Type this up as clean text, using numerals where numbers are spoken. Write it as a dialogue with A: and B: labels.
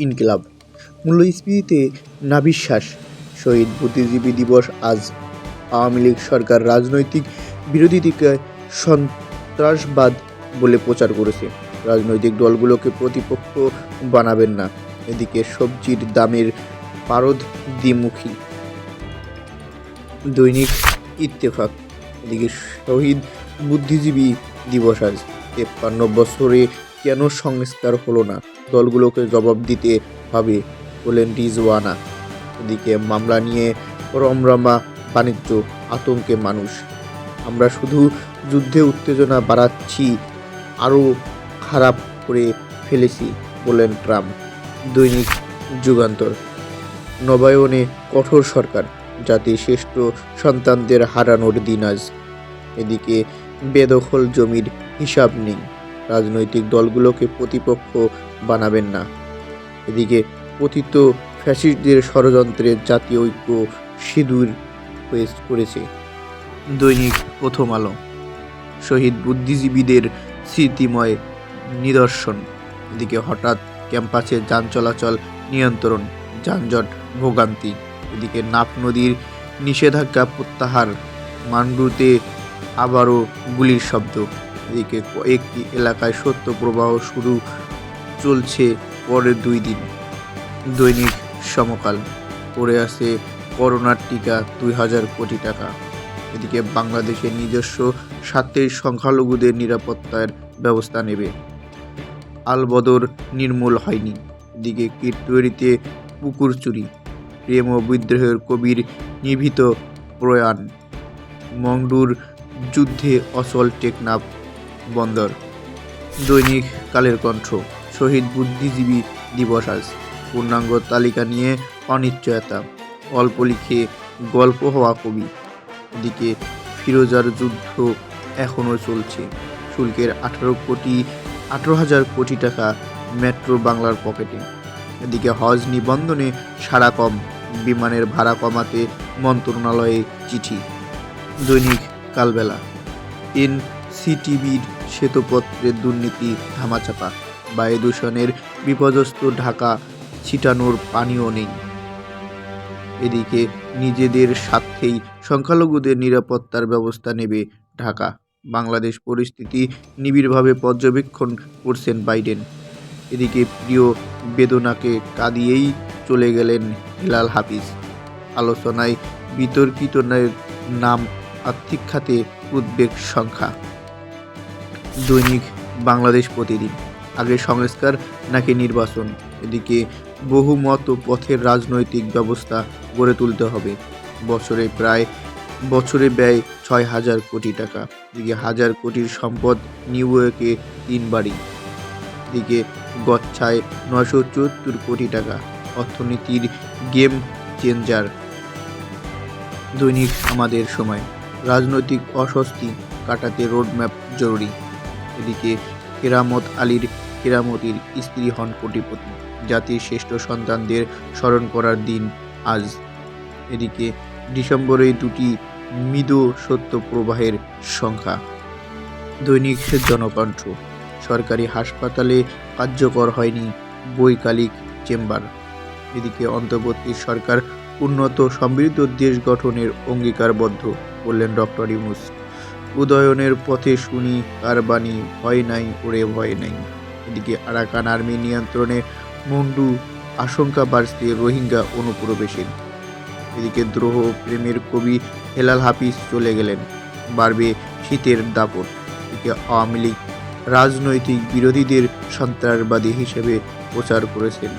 A: ইনকিলাব মূল্যস্ফীতিতে নাভিশ্বাস, শহীদ বুদ্ধিজীবী দিবস আজ। আওয়ামী লীগ সরকার রাজনৈতিক বিরোধীদেরকে সন্ত্রাসবাদ বলে প্রচার করেছে। রাজনৈতিক দলগুলোকে প্রতিপক্ষ বানাবেন না। এদিকে সবজির দামের পারদ দ্বিমুখী। দৈনিক ইত্তেফাক। এদিকে শহীদ বুদ্ধিজীবী দিবস আজ। 53 বছরে কেন সংস্কার হলো না, দলগুলোকে জবাব দিতে হবে বলেন রিজওয়ানা। এদিকে মামলা নিয়ে রমরমা বাণিজ্য, আতঙ্কে মানুষ। আমরা শুধু যুদ্ধে উত্তেজনা বাড়াচ্ছি, আরও খারাপ করে ফেলেছি বলেন ট্রাম্প। দৈনিক যুগান্তর। নবায়নে কঠোর সরকার, জাতির শ্রেষ্ঠ সন্তানদের হারানোর দিন আজ। এদিকে বেদখল জমির হিসাব নেই, রাজনৈতিক দলগুলোকে প্রতিপক্ষ বানাবেন না। এদিকে পতিত ফ্যাসিস্টদের ষড়যন্ত্রে জাতীয় ঐক্য সিঁদুর করেছে। দৈনিক প্রথম আলো। শহীদ বুদ্ধিজীবীদের স্মৃতিময় নিদর্শন। এদিকে হঠাৎ ক্যাম্পাসে যান চলাচল নিয়ন্ত্রণ, যানজট ভোগান্তি। এদিকে নাফ নদীর নিষেধাজ্ঞা প্রত্যাহার, মান্ডুতে আবারও গুলির শব্দ। এদিকে কয়েকটি এলাকায় শৈত্যপ্রবাহ শুরু, চলছে পরের 2 দিন। দৈনিক সমকাল। পড়ে আছে করোনার টিকা 2000 কোটি টাকা। এদিকে বাংলাদেশের নিজস্ব স্বার্থের সংখ্যালঘুদের নিরাপত্তার ব্যবস্থা নেবে। আলবদর নির্মূল হয়নি। এদিকে কিট তৈরিতে পুকুর চুরি, প্রেম ও বিদ্রোহের কবির নিভৃত প্রয়াণ। মংডুর যুদ্ধে অচল টেকনাফ বন্দর। দৈনিক কালের কণ্ঠ। শহীদ বুদ্ধিজীবী দিবস আজ। পূর্ণাঙ্গ তালিকা নিয়ে অনিশ্চয়তা, অল্প লিখে গল্প হওয়া কবি। এদিকে ফিরোজার যুদ্ধ এখনও চলছে। শুল্কের 18,000 কোটি টাকা মেট্রো বাংলার পকেটে। এদিকে হজ নিবন্ধনে সাড়া কম, বিমানের ভাড়া কমাতে মন্ত্রণালয়ে চিঠি। দৈনিক কালবেলা। এনসিটিবির শ্বেতপত্রের দুর্নীতি ধামাচাপা, বায়ু দূষণের বিপর্যস্ত ঢাকা, ছিটানোর পানিও নেই। এদিকে নিজেদের স্বার্থেই সংখ্যালঘুদের নিরাপত্তার ব্যবস্থা নেবে ঢাকা। বাংলাদেশ পরিস্থিতি নিবিড়ভাবে পর্যবেক্ষণ করছেন বাইডেন। এদিকে প্রিয় বেদনাকে কাঁদিয়েই চলে গেলেন হেলাল হাফিজ। আলোচনায় বিতর্কিতদের নাম, আর্থিক খাতে উদ্বেগ সংখ্যা। দৈনিক বাংলাদেশ প্রতিদিন। আগে সংস্কার নাকি নির্বাচন? এদিকে বহুমত পথের রাজনৈতিক ব্যবস্থা গড়ে তুলতে হবে। বছরে ব্যয় 6,000 কোটি টাকা। এদিকে 1000 কোটির সম্পদ, নিউ ইয়র্কে 3 বাড়ি। এদিকে গচ্ছায় 974 কোটি টাকা, অর্থনীতির গেম চেঞ্জার। দৈনিক আমাদের সময়। রাজনৈতিক অস্বস্তি কাটাতে রোডম্যাপ জরুরি। এদিকে কেরামতির স্ত্রী হন কোটিপতি, জাতির শ্রেষ্ঠ সন্তানদের স্মরণ করার দিন আজ। এদিকে ডিসেম্বরে 2টি মৃদু সত্য প্রবাহের সংখ্যা। দৈনিক জনকণ্ঠ। সরকারি হাসপাতালে কার্যকর হয়নি বৈকালিক চেম্বার। এদিকে অন্তর্বর্তী সরকার উন্নত সমৃদ্ধ দেশ গঠনের অঙ্গীকারবদ্ধ বললেন ডক্টর ইউনূস। উদয়নের পথে শুনি কার বাণী, ভয় নাই ওরে ভয় নাই। এদিকে আরাকান আর্মি নিয়ন্ত্রণে মন্ডু, আশঙ্কা বাড়ছে রোহিঙ্গা অনুপ্রবেশের। এদিকে দ্রোহ প্রেমের কবি হেলাল হাফিজ চলে গেলেন, বাড়বে শীতের দাপট। এদিকে আওয়ামী লীগ রাজনৈতিক বিরোধীদের সন্ত্রাসবাদী হিসেবে প্রচার করেছেন।